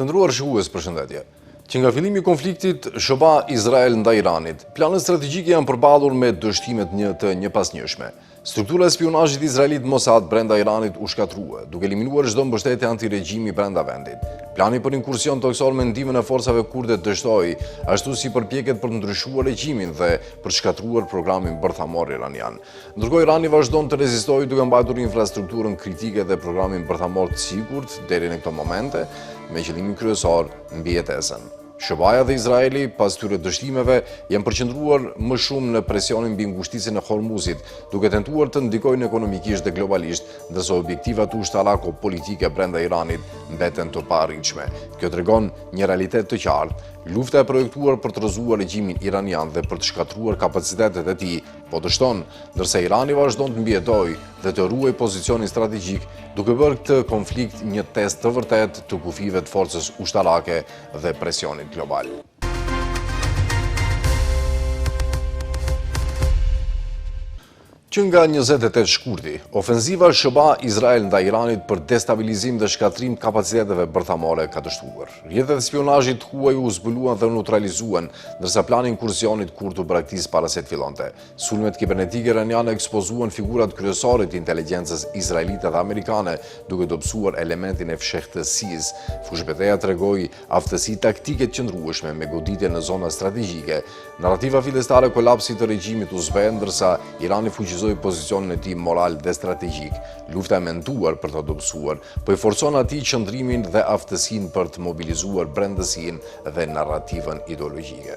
Të nderuar shikues, përshëndetje. Që nga fillimi i konfliktit SBA Izrael ndaj Iranit, planet strategjike janë përballur me dështimet të njëpasnjëshme. Struktura e spionazhit izraelit Mossad brenda Iranit u shkatrua, duke eliminuar çdo mbështetje antiregjimi brenda vendit. Plani për inkursion toksor me ndihmën e forcave kurde dështoi, ashtu si përpjekjet për të ndryshuar regjimin dhe për të shkatruar programin bërthamor iranian. Ndërkohë Irani vazhdon të rezistojë duke mbajtur infrastrukturën kritike dhe programin bërthamor të sigurt deri në këto momente, me qëllimin kryesor mbi jetesën. SBA dhe Izraeli, pas këtyre dështimeve, janë përqendruar më shumë në presionin mbi ngushticën e Hormuzit, duke tentuar të ndikojnë ekonomikisht dhe globalisht, ndërsa objektivat ushtarako-politike brenda Iranit mbeten të paarritshme. Kjo tregon një realitet të qartë. Lufta e projektuar për të rrëzuar regjimin iranian dhe për të shkatruar kapacitetet e tij po dështon, ndërsa Irani vazhdon të mbijetojë dhe të ruajë pozicionin strategjik, duke bërë këtë konflikt një test të vërtet të kufive të forcës ushtarake dhe presionit global. Që nga 28 shkurti, ofenziva SBA Izrael ndaj Iranit për destabilizim dhe shkatrim kapaciteteve bërthamore ka dështuar. Rrjetet e spionazhit huaj u zbuluan dhe neutralizuan, ndërsa plani inkursionit kurth u braktis para se të fillonte. Sulmet kibernetike iraniane ekspozuan figurat kryesore të inteligjencës izraelite dhe amerikane, duke dobësuar elementin e fshehtësisë. Fushbeteja tregoi aftësi taktike të qëndrueshme me goditje në zona strategjike. Narrativa fillestare e kolapsit të regjimit u zbe, ndërsa Irani fuqizoi pozicionin e tij moral dhe strategjik. Lufta e menduar për të dobësuar, po i forcon atij qëndrimin dhe aftësinë për të mobilizuar brendësinë dhe narrativën ideologjike.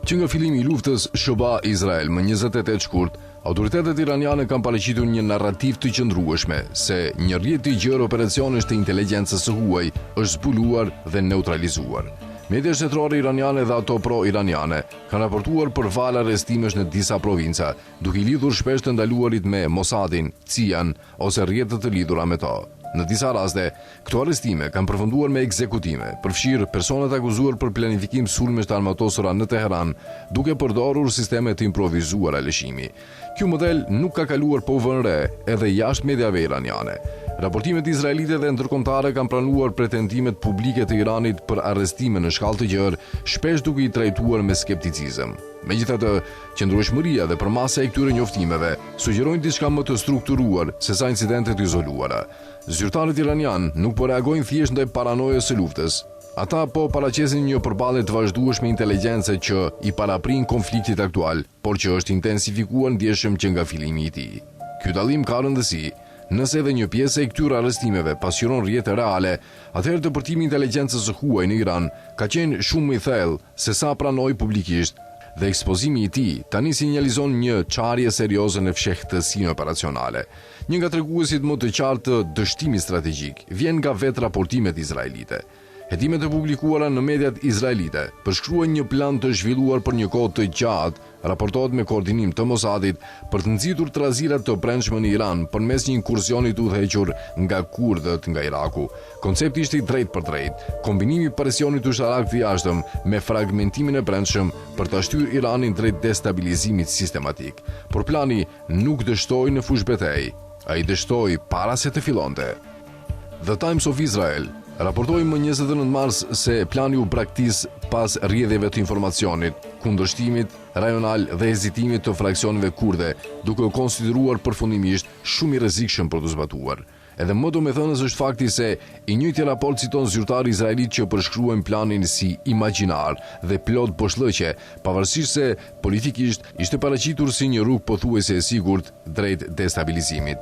Që nga fillimi i luftës SBA Izrael më 28 shkurt, autoritetet iraniane kanë paraqitur një narrativ të qëndrueshme se një rrjet i gjerë operacionesh të inteligjencës së huaj është zbuluar dhe neutralizuar. Media shtetërore iraniane dhe ato pro-iraniane kanë raportuar për vala arrestimesh në disa provinca, duke i lidhur shpesh të ndaluarit me Mossadin, CIA-n ose rrjetet të lidhura me to. Në disa raste, këto arrestime kanë përfunduar me ekzekutime, përfshirë personat akuzuar për planifikim sulmesh të armatosura në Teheran, duke përdorur sisteme të improvizuara lëshimi. Ky model nuk ka kaluar pa u vënë re edhe jashtë mediave iraniane. Raportimet izraelite dhe ndërkombëtare kanë pranuar pretendimet publike të Iranit për arrestime në shkallë të gjerë, shpesh duke i trajtuar me skepticizëm. Megjithatë, qëndrueshmëria dhe përmasa e këtyre njoftimeve sugjerojnë diçka më të strukturuar se sa incidentet izoluara. Zyrtarët iranian nuk po reagojnë thjesht ndaj paranojës së luftës. Ata po paraqesin një përballje të vazhdueshme inteligjencë që i paraprin konfliktit aktual, por që është intensifikuar ndjeshëm që nga fillimi i tij. Ky dallim ka rëndësi. Nëse edhe një pjesë e këtyre arrestimeve pasqyron rrjete reale, atëherë depërtimi i inteligjencës së huaj në Iran ka qenë shumë më i thellë se sa pranoi publikisht, dhe ekspozimi i tij tani sinjalizon një çarje serioze në fshehtësinë operacionale. Një nga treguesit më të qartë të dështimit strategjik vjen nga vetë raportimet izraelite. Hetimet e publikuara në mediat izraelite përshkruajnë një plan të zhvilluar për një kohë të gjatë, raportohet me koordinim të Mossadit, për të nxitur trazirat të brendshme në Iran përmes një inkursioni të udhëhequr nga kurdët nga Iraku. Koncepti ishte i drejtë për drejtë, kombinimi i presionit ushtarak të jashtëm me fragmentimin e brendshëm për ta shtyrë Iranin drejt destabilizimit sistematik. Por plani nuk dështoi në fushbetej, ai dështoi para se të fillonte. The Times of Israel raportoi më 29 mars se plani u braktis pas rrjedhjeve të informacionit, kundërshtimit rajonal dhe hezitimit të fraksioneve kurde, duke u konsideruar përfundimisht shumë i rrezikshëm për të zbatuar. Edhe më domethënës është fakti se i njëjti raport citon zyrtarë izraelit që përshkruajnë planin si imagjinar dhe plot boshllëqe, pavarësisht se politikisht ishte paraqitur si një rrugë pothuajse e sigurt drejt destabilizimit.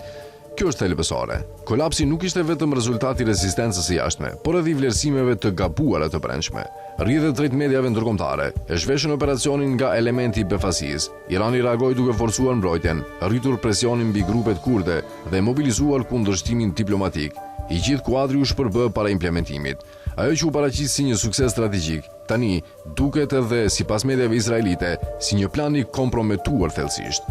Kjo është thelbësore. Kolapsi nuk ishte vetëm rezultati i rezistencës së jashtme, por edhe i vlerësimeve të gabuara të brendshme. Rrjetet drejt mediave ndërkombëtare e zhveshën operacionin nga elementi i befasisë. Irani reagoi duke forcuar mbrojtjen, rritur presionin mbi grupet kurde dhe mobilizuar kundërshtimin diplomatik. I gjithë kuadri u shpërbë para implementimit. Ajo që u paraqit si një sukses strategjik, tani duket edhe sipas mediave izraelite si një plan i komprometuar thellësisht.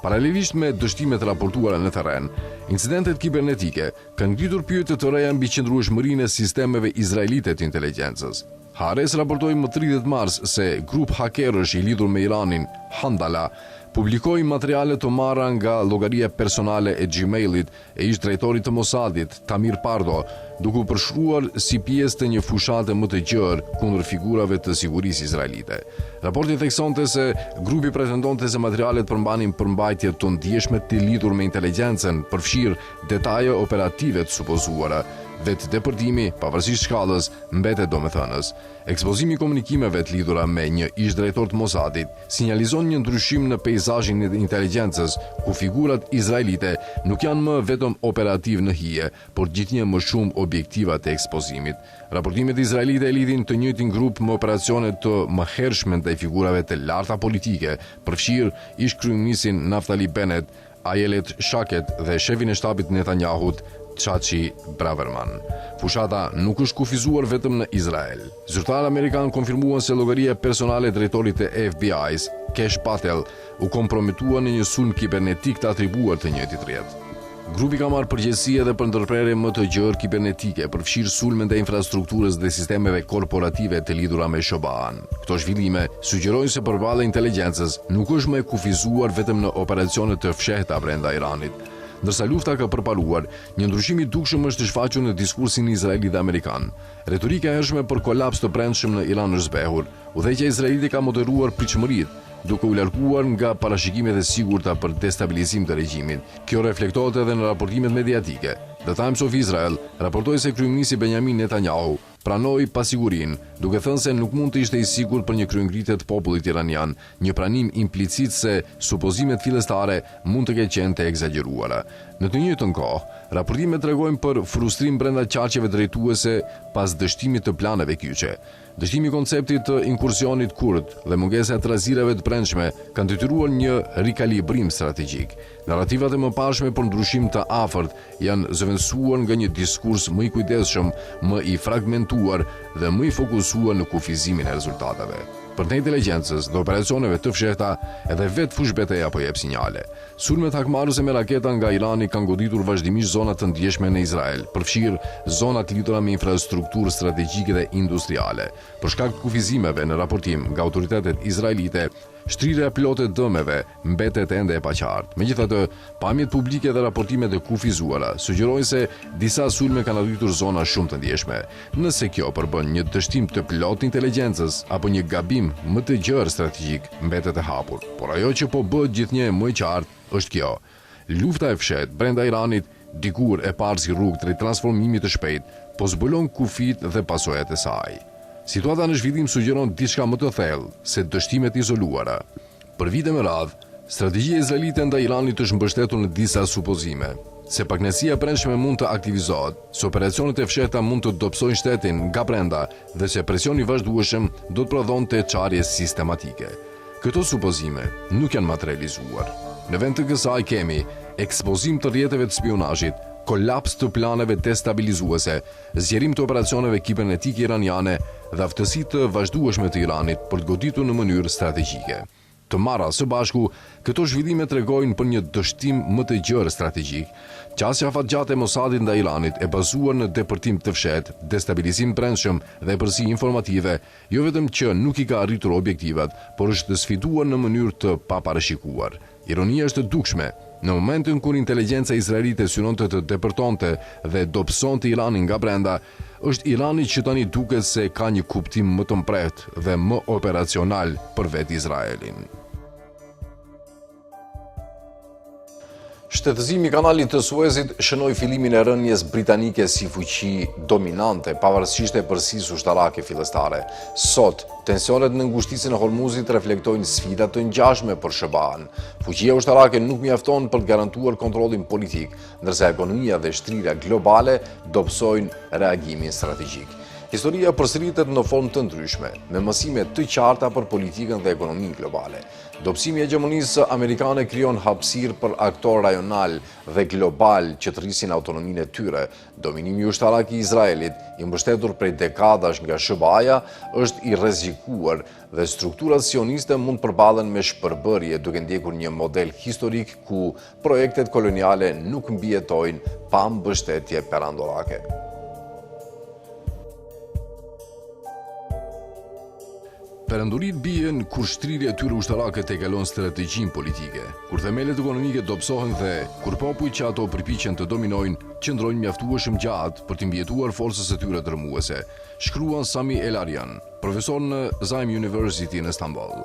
Paralelisht me dështimet raportuara në terren, incidentet kibernetike kanë ngritur pyetje të reja mbi qëndrueshmërinë e sistemeve izraelite të inteligjencës. Haaretz raportoi më 30 mars se grup hakerësh i lidhur me Iranin, Handala, publikoi materiale të marra nga llogaria personale e Gmailit e ish drejtorit të Mossadit, Tamir Pardo, duke u përshkruar si pjesë të një fushate më të gjerë kundër figurave të sigurisë izraelite. Raporti thekson se grupi pretendonte se materialet përmbanin përmbajtje të ndjeshme të lidhur me inteligjencën, përfshir detaje operative të supozuara. Vetë depërtimi, pavarësisht shkallës, mbetet domethënës. Ekspozimi i komunikimeve të lidhura me një ish drejtor të Mossadit sinjalizon një ndryshim në peizazhin e inteligjencës, ku figurat izraelite nuk janë më vetëm operativ në hije, por gjithnjë më shumë objektiva të ekspozimit. Raportimet izraelite e lidhin të njëjtin grup me operacione të mëhershme ndaj figurave të larta politike, përfshir ish kryeministin Naftali Bennett, Ayelet Shaket dhe shefin e shtapit Netanyahut, Chachi Braverman. Fushata nuk është kufizuar vetëm në Izrael. Zyrtarët amerikanë konfirmuan se llogaria personale e drejtorit të FBI-s, Kesh Patel, u kompromitua në një sulm kibernetik të atribuar të njëjtit rrjet. Grupi ka marrë përgjegjësi edhe për ndërprerje më të gjerë kibernetike, përfshirë sulme ndaj infrastrukturës dhe sistemeve korporative të lidhura me Shoban. Këto zhvillime sugjerojnë se përballë inteligjencës nuk është më e kufizuar vetëm në operacione të fshehta brenda Iranit. Ndërsa lufta ka përparuar, një ndryshim i dukshëm është shfaqur në diskursin izraeli dhe amerikan. Retorika e hershme për kolaps të brendshëm në Iran është zbehur. Udhëheqja izraelite ka moderuar pritshmëritë, duke u larguar nga parashikimet e sigurta për destabilizim të regjimit. Kjo reflektohet edhe në raportimet mediatike. The Times of Israel raportoi se kryeministri Benjamin Netanyahu pranoi pasigurinë, duke thënë se nuk mund të ishte i sigurt për një kryengritje të popullit iranian, një pranim implicit se supozimet fillestare mund të ketë qenë të egzageruara. Në të njëjtën kohë, raportimet tregojnë për frustrim brenda qarqeve drejtuese pas dështimit të planeve kyçe. Dështimi i konceptit të inkursionit kurd dhe mungesa e trazirave të brendshme kanë detyruar një rikalibrim strategjik. Narrativat e mëparshme për ndryshim të afërt janë zëvendësuar nga një diskurs më i kujdesshëm, më i fragmentuar dhe më i fokusuar në kufizimin e rezultateve. Për të inteligjencës dhe operacioneve të fshehta, edhe vetë fush betejë apo jep sinjale. Sulmet hakmarrëse me raketa nga Irani kanë goditur vazhdimisht zona të ndjeshme në Izrael, përfshirë zona të lidhura me infrastrukturë strategjike dhe industriale. Për shkak të kufizimeve në raportim nga autoritetet izraelite, shtrirja plotë e dëmeve mbetet ende e paqartë. Megjithatë, pamjet publike dhe raportimet e kufizuara sugjerojnë se disa sulme kanë arritur zona shumë të ndjeshme. Nëse kjo përbën një dështim të plotë inteligjencës apo një gabim më të gjerë strategjik, mbetet e hapur. Por ajo që po bëhet gjithnjë më e qartë është kjo. Lufta e fshehtë brenda Iranit, dikur e parë si rrugë drejt transformimit të shpejtë, po zbulon kufit dhe pasojat e saj. Situata në zhvillim sugjeron diçka më të thellë se dështimet izoluara. Për vite me radhë, strategjia izraelite ndaj Iranit është mbështetur në disa supozime. Se paknesia brendshme mund të aktivizohet, se operacionet e fshehta mund të dobësojnë shtetin nga brenda dhe se presioni i vazhdueshëm do të prodhonte çarje sistematike. Këto supozime nuk janë materializuar. Në vend të kësaj kemi ekspozim të rrjeteve të spionazhit, kolaps të planeve destabilizuese, zgjerim të operacioneve kibernetike iraniane dhe aftësi të vazhdueshme të Iranit për të goditur në mënyrë strategjike. Të marra së bashku, këto zhvillime tregojnë për një dështim më të gjerë strategjik. Qasja afatgjatë e Mossadit ndaj Iranit e bazuar në depërtim të fshehtë, destabilizim brendshëm dhe përsi informative, jo vetëm që nuk i ka arritur objektivat, por është sfiduar në mënyrë të paparashikuar. Ironia është e dukshme. Në momentin kur inteligjenca izraelite synonte të depërtonte dhe dobësonte Iranin nga brenda, është Irani që tani duket se ka një kuptim më të mprehtë dhe më operacional për vetë Izraelin. Shtetëzimi i kanalit të Suezit shënoi fillimin e rënies britanike si fuqi dominante, pavarësisht e përsisë ushtarake fillestare. Sot, tensionet në ngushticën e Hormuzit reflektojnë sfida të ngjashme për SBA-n. Fuqia ushtarake nuk mjafton për të garantuar kontrollin politik, ndërsa ekonomia dhe shtrirja globale dobësojnë reagimin strategjik. Historia përsëritet në formë të ndryshme, me mësime të qarta për politikën dhe ekonominë globale. Dobësimi i hegemonisë amerikane krijon hapësirë për aktorë rajonal dhe global që të rrisin autonominë e tyre. Dominimi ushtarak i Izraelit, i mbështetur prej dekadash nga SBA-ja, është i rrezikuar dhe strukturat sioniste mund përballen me shpërbërje duke ndjekur një model historik ku projektet koloniale nuk mbijetojnë pa mbështetje perandorake. Perandorit bien kur shtrirja e tyre ushtarake te kalon strategjinë politike, kur themelet ekonomike dobësohen dhe kur popujt që ato përpiqen të dominojnë qëndrojnë mjaftueshëm gjatë për të mbijetuar forcës së tyre dërmuese, shkruan Sami El-Arian, profesor në Zaim University në Istanbul.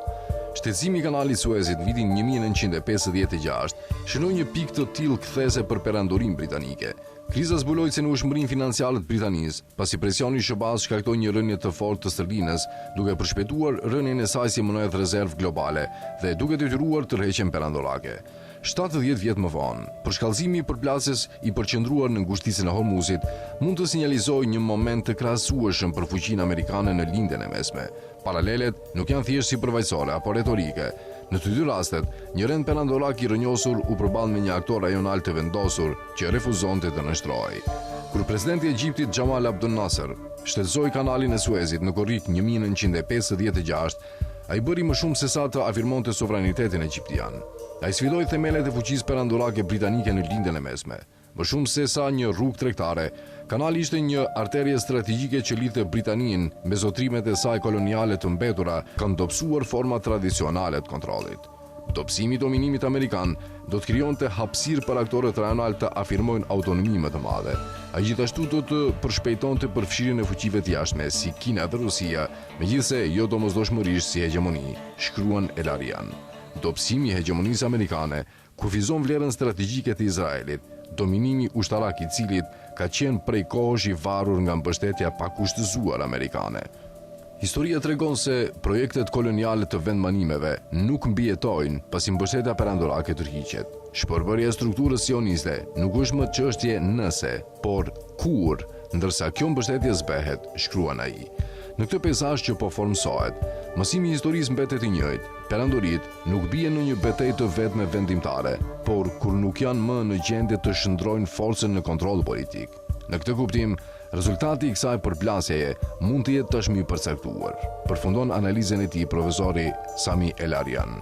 Shtetësimi i kanalit Suezit në vitin 1956 shënoi një pikë të tillë kthese për perandorinë britanike. Kriza zbuloi cenueshmërinë financiare të Britanisë, pasi presioni i SBA-s shkaktoi një rënje të fortë të sterlinës, duke përshpejtuar rënien e saj si monedhë rezervë globale dhe duke detyruar tërheqjen perandorake. 70 vjet më vonë, përshkallëzimi i përplasjes i përqendruar në ngushticën e Hormuzit mund të sinjalizojë një moment të krahasueshëm për fuqinë amerikane në lindjen e mesme. Paralelet nuk janë thjesht sipërfaqësore apo retorike. Në të dy rastet, një rend perandorak i rrënjosur u përball me një aktor rajonal të vendosur që refuzonte të nështrojë. Kur presidenti i Egjiptit Jamal Abdel Nasser shtetësoi kanalin e Suezit në korrik 1956, ai bëri më shumë se sa të afirmonte sovranitetin egjiptian. Ai sfidoi themelet e fuqisë perandorake britanike në lindjen e mesme. Më shumë se sa një rrugë tregtare, kanali ishte një arterie strategjike që lidhte Britaninë me zotrimet e saj koloniale të mbetura, kanë dobësuar forma tradicionale të kontrollit. Dobësimi i dominimit amerikan do të krijonte hapësirë për aktorët rajonal të afirmojnë autonomi më të madhe. Ai gjithashtu do të përshpejtonte përfshirjen e fuqive të jashtme si Kina dhe Rusia, megjithse jo domosdoshmërisht si hegemoni, shkruan El-Arian. Dobësimi i hegemonisë amerikane kufizon vlerën strategjike të Izraelit, dominimi ushtarak i cilit ka qenë prej kohësh i varur nga mbështetja pakushtëzuar amerikane. Historia tregon se projektet koloniale të vendbanimeve nuk mbijetojnë pasi mbështetja perandorake tërhiqet. Shpërbërja e strukturës sioniste nuk është më çështje nëse, por kur, ndërsa kjo mbështetje zbehet, shkruan ai. Në këtë peizazh që po formsohet, mësimi i historisë mbetet i njëjtë. Perandorit nuk bien në një betejë të vetme vendimtare, por kur nuk janë më në gjendje të shndrojnë forcën në kontroll politik. Në këtë kuptim, rezultati i kësaj përplasjeje mund të jetë tashmë i përcaktuar, përfundon analizën e tij profesori Sami El-Arian.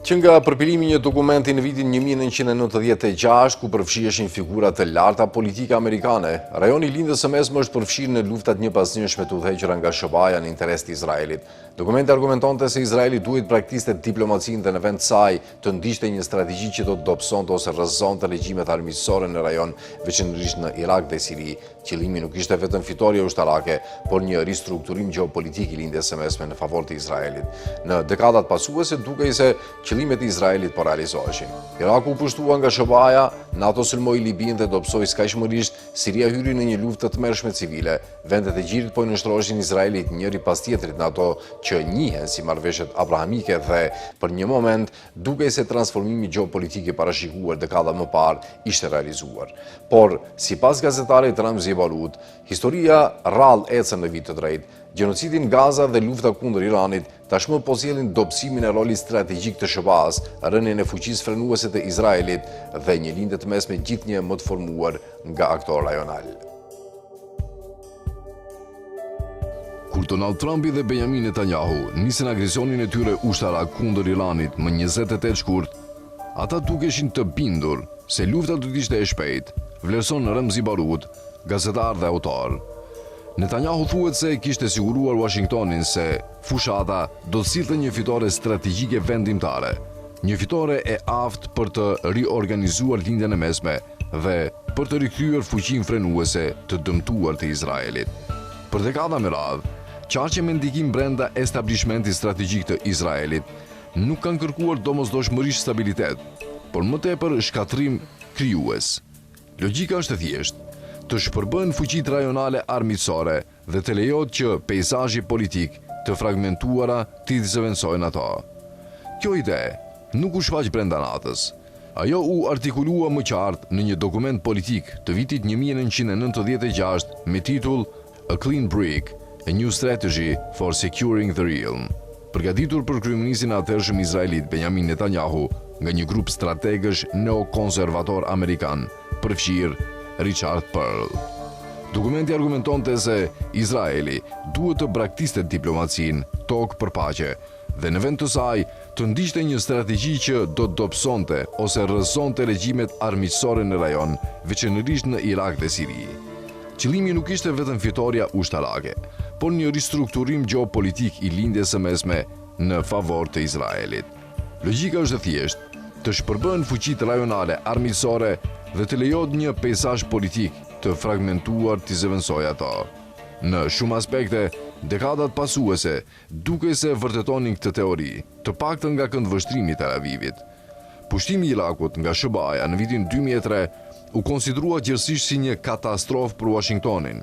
Që nga përpilimi një dokumenti në vitin 1996, ku përfshiheshin figura të larta politike amerikane, rajoni i lindjes së mesme është përfshirë në luftat një pas njëshme të udhëhequra nga SBA-ja në interes të Izraelit. Dokumenti argumentonte se Izraeli duhet praktiste diplomacinë dhe në vend saj të ndiqte një strategji që do të dobësonte ose rrëzonte regjimet armiqësore në rajon, veçanërisht në Irak dhe Siri. Qëllimi nuk ishte vetëm fitoria ushtarake, por një ristrukturim gjeopolitik i lindjes së mesme në favor të Izraelit. Në dekadat pasuese dukej se qëllimet e Izraelit po realizoheshin. Iraku u pushtua nga SBA-ja, NATO sulmoi Libinë dhe dobësoi skajshmërisht, Siria hyri në një luftë të tmerrshme civile. Vendet e gjirit po nënshtroheshin Izraelit njëri pas tjetrit në ato që njihen si marrëveshjet abrahamike dhe për një moment dukej se transformimi gjeopolitik i parashikuar dekada më parë ishte realizuar. Por, sipas gazetarit Ramzi Balut, historia rrallë ecën në vit të drejtë. Gjenocidin Gaza dhe lufta kundër Iranit tashmë po sjellin dobësimin e rolit strategjik të SBA-s, rënien e fuqisë frenuese të Izraelit dhe një lindje të mesme gjithnjë më të formuar nga aktorë rajonal. Kur Donald Trumpi dhe Benjamin Netanyahu nisën agresionin e tyre ushtarak kundër Iranit më 28 shkurt, ata dukeshin të bindur se lufta do të ishte e shpejtë, vlerëson Ramzi Balut, gazetar dhe autor. Netanyahu thuhet se kishte siguruar Washingtonin se fushata do të sillte një fitore strategjike vendimtare, një fitore e aftë për të riorganizuar lindjen e mesme dhe për të rikthyer fuqinë frenuese të dëmtuar të Izraelit. Për dekada me radhë, qarqe me ndikim brenda establishmentit strategjik të Izraelit nuk kanë kërkuar domosdoshmërisht stabilitet, por më tepër shkatrim krijues. Logjika është e thjeshtë: të shpërbën fuqitë rajonale armiqësore dhe të lejohet që peizazhi politik të fragmentuara të zëvendësojnë ato. Kjo ide nuk u shfaq brenda natës. Ajo u artikulua më qartë në një dokument politik të vitit 1996 me titull A Clean Break, A New Strategy for Securing the Realm, përgatitur për kryeministin e atëhershëm izraelit Benjamin Netanyahu nga një grup strategësh neokonservator amerikan, përfshirë Richard Pearl. Dokumenti argumentonte se Izraeli duhet të braktiste diplomacinë tokë për paqe dhe në vend të saj të ndiqte një strategji që do të dobësonte ose rrëzonte regjimet armiqësore në rajon, veçanërisht në Irak dhe Siri. Qëllimi nuk ishte vetëm fitoria ushtarake, por një ristrukturim gjeopolitik i lindjes së mesme në favor të Izraelit. Logjika është e thjeshtë, të shpërbën fuqitë rajonale armiqësore dhe të lejohet një peizazh politik të fragmentuar të zëvendësojë ato. Në shumë aspekte, dekadat pasuese duke se vërtetonin këtë teori, të paktën nga këndvështrimi i Tel Avivit. Pushtimi i Irakut nga SBA-ja në vitin 2003 u konsiderua gjithsesi si një katastrofë për Washingtonin.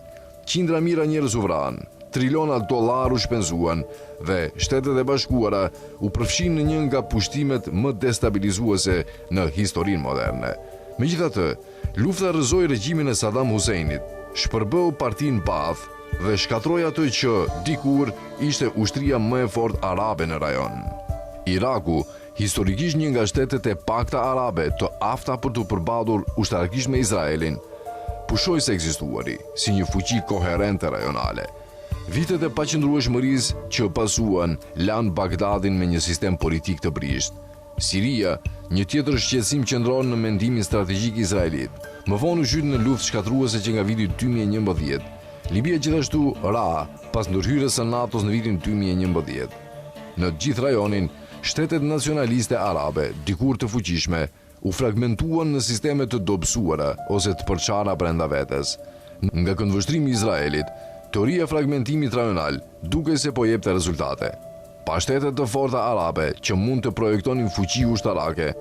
Qindra mijëra njerëz u vranë, triliona dollar u shpenzuan dhe Shtetet e Bashkuara u përfshin në një nga pushtimet më destabilizuese në historinë moderne. Megjithatë, lufta rrëzoi regjimin e Saddam Huseinit, shpërbeu Partinë Baath dhe shkatroi atë që dikur ishte ushtria më e fortë arabe në rajon. Iraku, historikisht një nga shtetet e pakta arabe të afta për të përballur ushtarakisht me Izraelin, pushoi se ekzistuari si një fuqi koherente rajonale. Vitet e paqëndrueshmërisë që pasuan lanë Bagdadin me një sistem politik të brisht. Siria, një tjetër shqetësim qëndron në mendimin strategjik izraelit, më vonë u zhyt në luftë shkatruese që nga viti 2011. Libia gjithashtu ra pas ndërhyrjes së NATO-s në vitin 2011. Në gjithë rajonin, shtetet nacionaliste arabe, dikur të fuqishme, u fragmentuan në sisteme të dobësuara ose të përçara brenda vetes. Nga këndvështrimi i Izraelit, teoria e fragmentimit rajonal duke se po jepte rezultate. Pa shtetet të forta arabe që mund të projektonin fuqi ushtarake,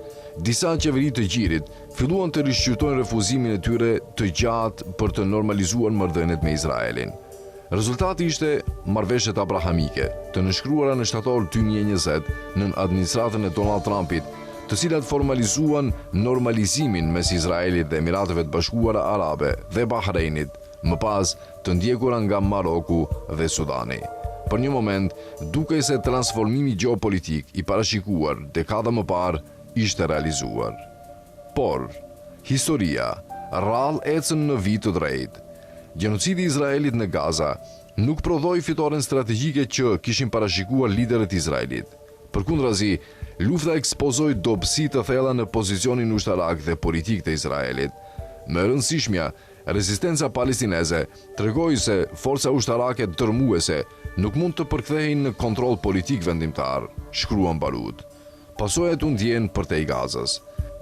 disa qeveri të gjirit filluan të rishqyrtojnë refuzimin e tyre të gjatë për të normalizuar marrëdhëniet me Izraelin. Rezultati ishte marrëveshjet abrahamike, të nënshkruara në shtator 2020 në administratën e Donald Trumpit, të cilat formalizuan normalizimin mes Izraelit dhe Emirateve të Bashkuara Arabe dhe Bahreinit, më pas të ndjekura nga Maroku dhe Sudani. Për një moment, duke se transformimi gjeopolitik i parashikuar dekada më parë ishte realizuar. Por, historia rrallë ecën në vit të drejtë. Gjenocidi i Izraelit në Gaza nuk prodhoi fitoren strategjike që kishin parashikuar liderët Izraelit. Përkundrazi, lufta ekspozoi dobësi të thella në pozicionin ushtarak dhe politik të Izraelit. Më e rëndësishmja, rezistenca palestineze tregoi se forca ushtarake dërmuese nuk mund të përkthehen në kontroll politik vendimtar, shkruan Barut. Pasojat u ndjen përtej Gazës.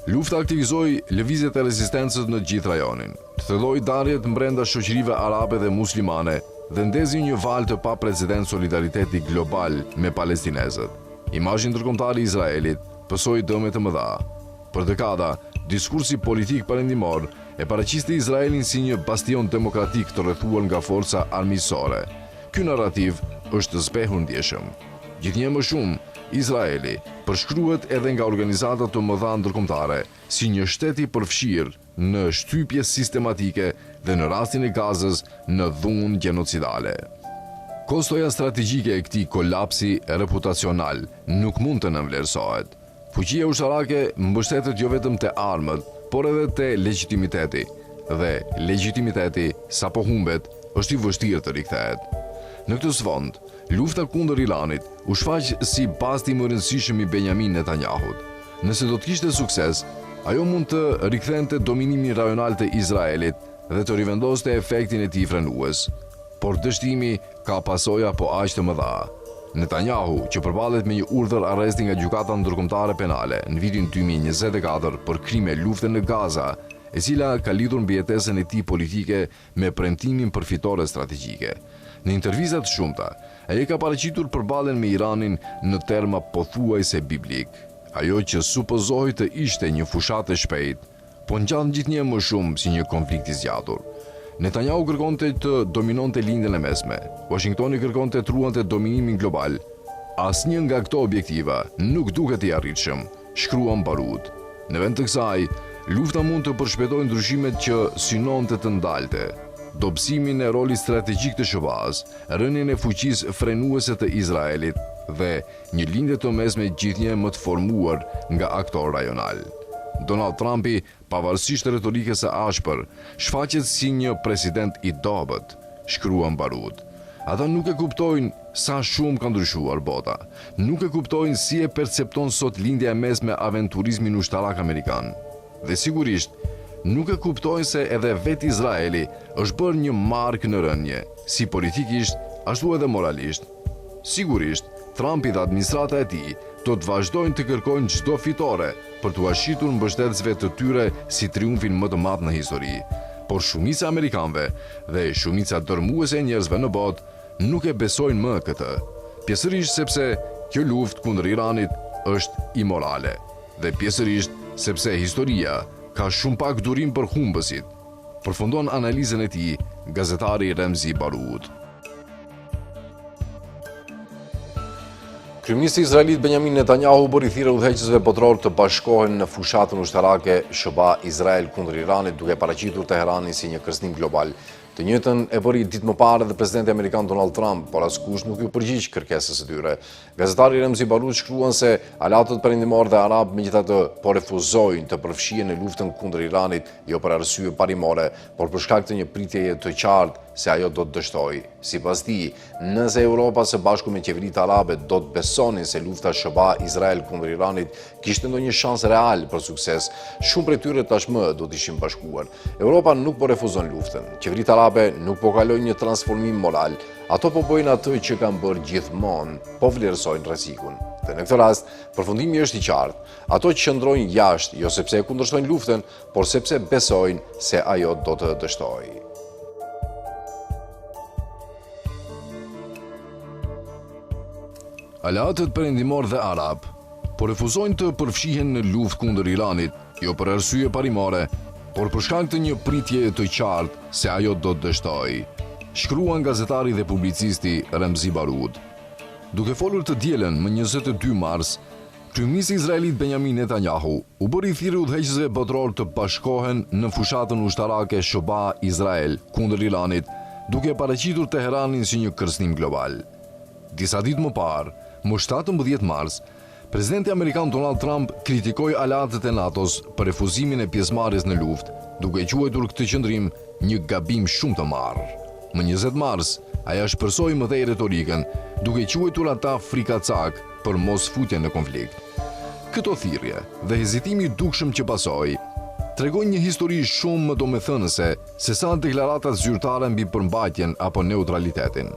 Lufta aktivizoi lëvizjet e rezistencës në gjithë rajonin, thelloi darjet brenda shoqërive arabe dhe muslimane dhe ndezi një val të paprecedent solidariteti global me palestinezët. Imazhi ndërkombëtar i Izraelit pësoi dëme të mëdha. Për dekada, diskursi politik perëndimor e paraqiste Izraelin si një bastion demokratik të rrethuar nga forca armiqësore. Ky narrativ është zbehur ndjeshëm. Gjithnjë më shumë, Izraeli përshkruhet edhe nga organizata të mëdha ndërkombëtare si një shtet i përfshirë në shtypje sistematike dhe në rastin e Gazës në dhunë gjenocidale. Kostoja strategjike e këtij kolapsi reputacional nuk mund të nënvlerësohet. Fuqia ushtarake mbështetet jo vetëm te armët, por edhe te legitimiteti. Dhe legitimiteti, sapo humbet, është i vështirë të rikthehet. Në këtë sfond, lufta kundër Iranit u shfaq si basti më rëndësishëm i Benjamin Netanyahut. Nëse do të kishte sukses, ajo mund të rikthente dominimin rajonal të Izraelit dhe të rivendoste efektin e tij frenues. Por dështimi ka pasoja po aq të mëdha. Netanyahu, që përballet me një urdhër arresti nga gjykata ndërkombëtare penale në vitin 2024 për krime lufte në Gaza, e cila ka lidhur mbijetesën e tij politike me premtimin për fitore strategjike. Në intervista të shumta, ai ka paraqitur përballjen me Iranin në terma pothuajse biblik. Ajo që supozohej të ishte një fushatë e shpejtë, po ngjan gjithnjë më shumë si një konflikt i zgjatur. Netanyahu kërkonte të dominonte lindjen e mesme. Washingtoni kërkonte të ruante dominimin global. Asnjë nga këto objektiva nuk duket i arritshëm, shkruan Barut. Në vend të kësaj, lufta mund të përshpejtojë ndryshimet që synonte të ndalte. Dobësimin e rolit strategjik të SBA-s, rënien e fuqisë frenuese të Izraelit dhe një lindje të mesme gjithnjë më të formuar nga aktor rajonal. Donald Trumpi, pavarësisht retorikës së ashpër, shfaqet si një president i dobët, shkruan Barut. Ata nuk e kuptojnë sa shumë ka ndryshuar bota. Nuk e kuptojnë si e percepton sot lindja e mesme aventurizmin ushtarak amerikan. Dhe sigurisht, nuk e kuptojnë se edhe vetë Izraeli është bërë një markë në rënje, si politikisht, ashtu edhe moralisht. Sigurisht, Trumpi dhe administrata e tij do të vazhdojnë të kërkojnë çdo fitore për t'u ashqitur mbështetësve të tyre si triumfin më të madh në histori. Por shumica e amerikanëve dhe shumica dërmuese e njerëzve në botë nuk e besojnë më këtë. Pjesërisht sepse kjo luftë kundër Iranit është imorale dhe pjesërisht sepse historia ka shumë pak durim për humbësit. Përfundon analizën e tij gazetari Remzi Barud. Kryeministri izraelit Benjamin Netanyahu bëri thirrje udhëheqësve botror të bashkohen në fushatën ushtarake SHBA-Izrael kundër Iranit, duke paraqitur Teheranin si një kërcënim global. Të njëjtën e bëri ditë më parë edhe presidenti amerikan Donald Trump, por askush nuk u përgjigj kërkesës së tyre. Gazetari Remzi Barud shkruan se aleatët perëndimor dhe arab megjithatë po refuzojnë të përfshihen në luftën kundër Iranit, jo për arsye parimore, por për shkak të një pritjeje të qartë se ajo do të dështojë. Sipas tij, nëse Europa së bashku me qeveritë arabe do të besonin se lufta SHBA-Izrael kundër Iranit kishte ndonjë shans real për sukses, shumë prej tyre tashmë do të ishin bashkuar. Europa nuk po refuzon luftën. Qeveritë arabe nuk po kalojnë një transformim moral. Ato po bëjnë atë që kanë bërë gjithmonë, po vlerësojnë rrezikun. Dhe në këtë rast, përfundimi është i qartë. Ato që qëndrojnë jashtë, jo sepse e kundërshtojnë luftën, por sepse besojnë se ajo do të dështojë. Aleatët perëndimor dhe arab po refuzojnë të përfshihen në luftë kundër Iranit, jo për arsye parimore, por për shkak të një pritje të qartë se ajo do të dështojë, shkruan gazetari dhe publicisti Remzi Barud. Duke folur të dielën më 22 mars, kryeministri izraelit Benjamin Netanyahu u bëri thirrje udhëheqësve botror të bashkohen në fushatën ushtarake SHBA-Izrael kundër Iranit, duke paraqitur Teheranin si një kërcënim global. Disa ditë më parë, më 17 mars, presidenti amerikan Donald Trump kritikoi aleatët e NATO-s për refuzimin e pjesëmarrjes në luftë, duke quajtur këtë qëndrim një gabim shumë të marrë. Më 20 mars, ai shpresoi mëtej retorikën, duke quajtur ata frikacak për mos futjen në konflikt. Këto thirrje dhe hezitimi i dukshëm që pasoi tregojnë një histori shumë më domethënëse se sa deklaratat zyrtare mbi përmbajtjen apo neutralitetin.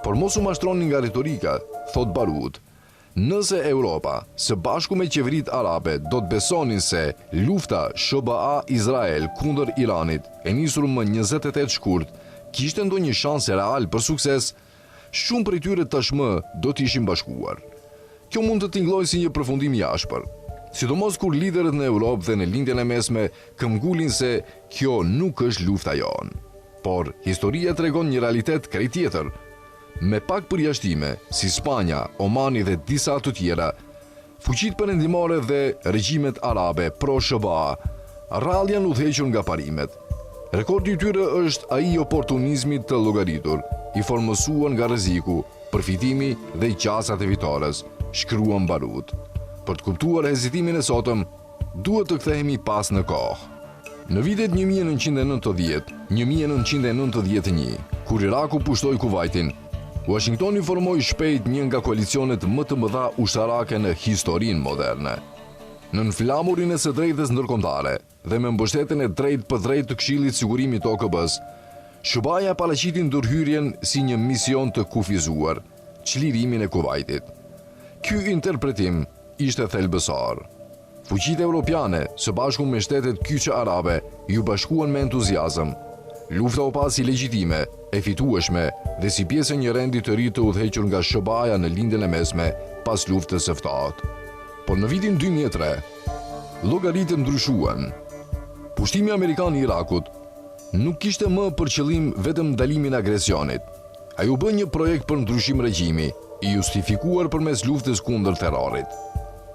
Por mos u mashtroni nga retorika, thot Barud. Nëse Europa, së bashku me qeveritë arabe, do të besonin se lufta SHBA-Izrael kundër Iranit, e nisur më 28 shkurt, kishte ndonjë shans real për sukses, shumë prej tyre tashmë do të ishin bashkuar. Kjo mund të tingëllojë si një përfundim i ashpër, sidomos kur liderët në Europë dhe në lindjen e mesme këmbgulin se kjo nuk është lufta jonë. Por historia tregon një realitet krejt tjetër. Me pak përjashtime, si Spanja, Omani dhe disa të tjera, fuqitë perëndimore dhe regjimet arabe pro-SHBA rrallë janë udhëhequr nga parimet. Rekordi i tyre është ai i oportunizmit të llogaritur, i formësuar nga rreziku, përfitimi dhe qasat e fitores, shkruan Barud. Për të kuptuar hezitimin e sotëm, duhet të kthehemi pas në kohë. Në vitet 1990, 1991, kur Iraku pushtoi Kuvajtin, Washingtoni formoi shpejt një nga koalicionet më të mëdha ushtarake në historinë moderne. Në flamurin e së drejtës ndërkombëtare dhe me mbështetjen e drejtë për drejtë të Këshillit Sigurimit të OKB-s, SHBA-ja paraqiti ndërhyrjen si një mision të kufizuar, çlirimin e Kuvajtit. Ky interpretim ishte thelbësor. Fuqitë europiane, së bashku me shtetet kyçe arabe, ju bashkuan me entuziazëm. Lufta u pasi legjitime, e fitueshme dhe si pjesë e një rendi të ri të udhëhequr nga SHBA-ja në lindjen e mesme pas luftës së ftohtë. Por në vitin 2003, llogaritët ndryshuan. Pushtimi amerikan i Irakut nuk kishte më për qëllim vetëm ndalimin e agresionit. Ai u bë një projekt për ndryshim regjimi, i justifikuar përmes luftës kundër terrorit.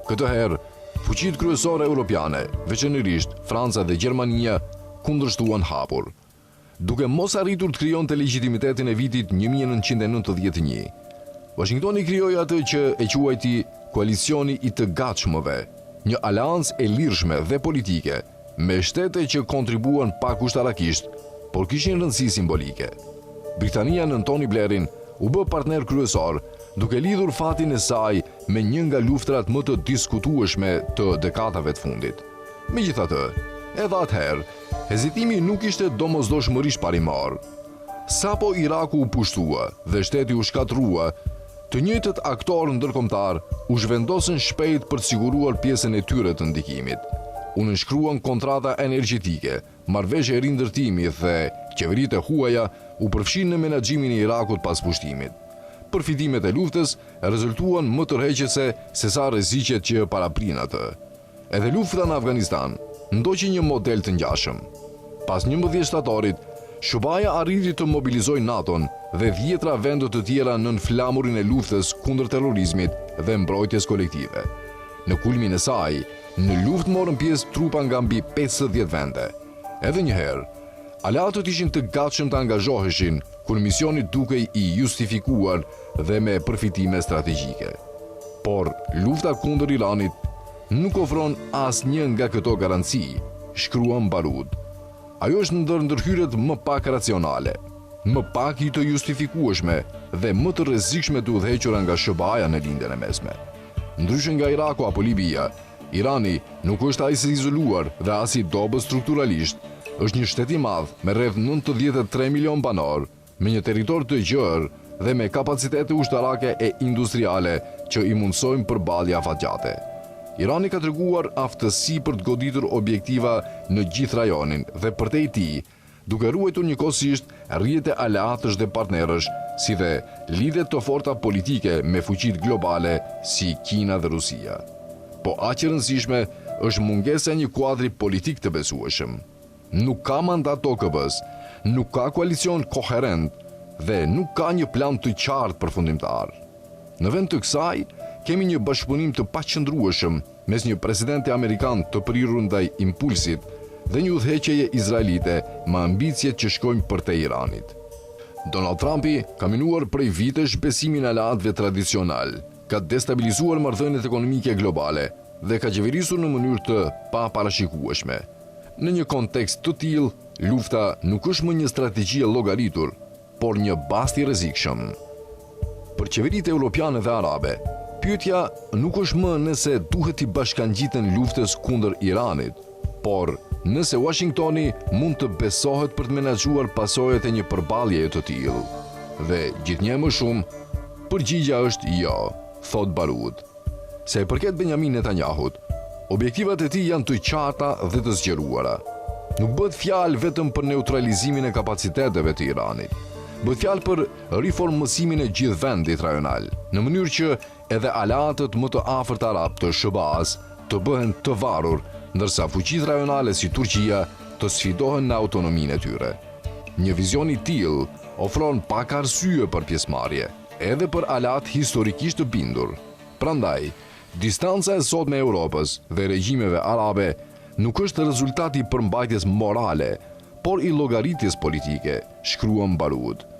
Këtë herë, fuqitë kryesore europiane, veçanërisht Franca dhe Gjermania, kundërshtuan hapur, duke mos arritur të krijonte legitimitetin e vitit 1991. Washingtoni krijoi atë që e quajti koalicioni i të gatshmëve, një aleancë e lirshme dhe politike, me shtete që kontribuan pak ushtarakisht, por kishin rëndësi simbolike. Britania nën Tony Blairin u bë partner kryesor, duke lidhur fatin e saj me një nga luftrat më të diskutueshme të dekadave të fundit. Megjithatë, Edhe atëherë, hezitimi nuk ishte domosdoshmërisht parimar. Sapo Iraku u pushtua dhe shteti u shkatrua, të njëjtët aktorë ndërkombëtar u zhvendosën shpejt për të siguruar pjesën e tyre të ndikimit. U nënshkruan kontrata energjetike, marrëveshje e rindërtimit dhe qeveritë e huaja u përfshin në menaxhimin e Irakut pas pushtimit. Përfitimet e luftës rezultuan më tërheqëse se sa rreziqet që paraprin atë. Edhe lufta në Afganistan ndoqi një model të ngjashëm. Pas 11 shtatorit, Shubaja arriti të mobilizojë NATO-n dhe 10 vende të tjera nën flamurin e luftës kundër terrorizmit dhe mbrojtjes kolektive. Në kulmin e saj, në luftë morën pjesë trupa nga mbi 50 vende. Edhe një herë, aleatët ishin të gatshëm të angazhoheshin kur misioni dukej i justifikuar dhe me përfitime strategjike. Por lufta kundër Iranit nuk ofron asnjë nga këto garanci, shkruan Barud. Ajo është ndër ndërhyrjet më pak racionale, më pak i të justifikueshme dhe më të rrezikshme të udhëhequra nga SHBA-ja në lindjen e mesme. Ndryshe nga Iraku apo Libia, Irani nuk është as i izoluar dhe as i dobët strukturalisht. Është një shtet i madh me rreth 93 milion banor, me një territor të gjerë dhe me kapacitete ushtarake e industriale që i mundsojnë përballje afatgjate. Irani ka treguar aftësi për të goditur objektiva në gjithë rajonin dhe përtej tij, duke ruajtur njëkohësisht rrjete aleatësh dhe partnerësh, si dhe lidhje të forta politike me fuqitë globale si Kina dhe Rusia. Po aq e rëndësishme është mungesa e një kuadri politik të besueshëm. Nuk ka mandat OKB-s, nuk ka koalicion koherent dhe nuk ka një plan të qartë përfundimtar. Në vend të kësaj, kemi një bashkëpunim të paqëndrueshëm mes një presidenti amerikan të prirur ndaj impulsit dhe një udhëheqjeje izraelite me ambicjet që shkojnë përtej Iranit. Donald Trumpi ka minuar prej vitesh besimin e aleatëve tradicional, ka destabilizuar marrëdhëniet ekonomike globale dhe ka qeverisur në mënyrë të paparashikueshme. Në një kontekst të tillë, lufta nuk është më një strategji e llogaritur, por një bast i rrezikshëm. Për qeveritë europiane dhe arabe, pyetja nuk është më nëse duhet i bashkangjiten luftës kundër Iranit, por nëse Washingtoni mund të besohet për të menaxhuar pasojat e një përballjeje të tillë. Dhe gjithnjë më shumë, përgjigjja është jo, thot Barud. Se e përket Benjamin Netanyahut, objektivat e tij janë të qarta dhe të zgjeruara. Nuk bëhet fjalë vetëm për neutralizimin e kapaciteteve të Iranit. Bëhet fjalë për riformësimin e gjithë vendit rajonal, në mënyrë që edhe aleatët më të afërt arab të SHBA-s të bëhen të varur, ndërsa fuqitë rajonale si Turqia të sfidohen në autonominë e tyre. Një vizion i tillë ofron pak arsye për pjesëmarrje, edhe për aleat historikisht të bindur. Prandaj, distanca e sotme e Europës dhe regjimeve arabe nuk është rezultati i përmbajtjes morale, por i llogaritjes politike, shkruan Barud.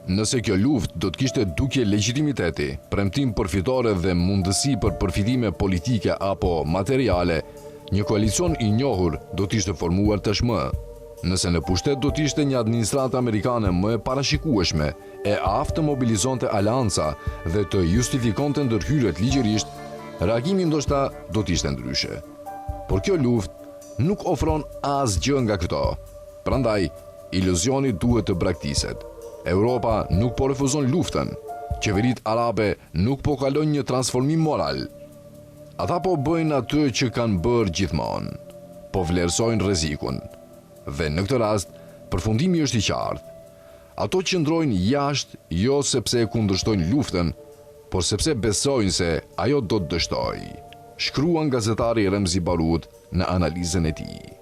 Nëse kjo luftë do të kishte dukje legitimiteti, premtim përfitore dhe mundësi për përfitime politike apo materiale, një koalicion i njohur do të ishte formuar tashmë. Nëse në pushtet do të ishte një administratë amerikane më e parashikueshme, e aftë të mobilizonte aleanca dhe të justifikonte ndërhyrjet ligjërisht, reagimi ndoshta do të ishte ndryshe. Por kjo luftë nuk ofron asgjë nga këto. Prandaj, iluzioni duhet të braktiset. Europa nuk po refuzon luftën, qeveritë arabe nuk po kalojnë një transformim moral. Ata po bëjnë atë që kanë bërë gjithmonë, po vlerësojnë rrezikun. Dhe në këtë rast, përfundimi është i qartë. Ato qëndrojnë jashtë jo sepse e kundërshtojnë luftën, por sepse besojnë se ajo do të dështojë, shkruan gazetari Remzi Barud në analizën e tij.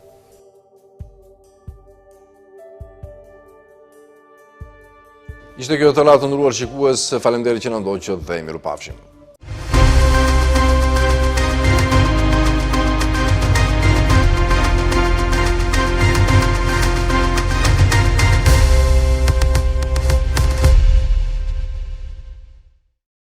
Ishte kjo të ratë ndëruar shikues, faleminderit që na ndoqët dhe mirupafshim.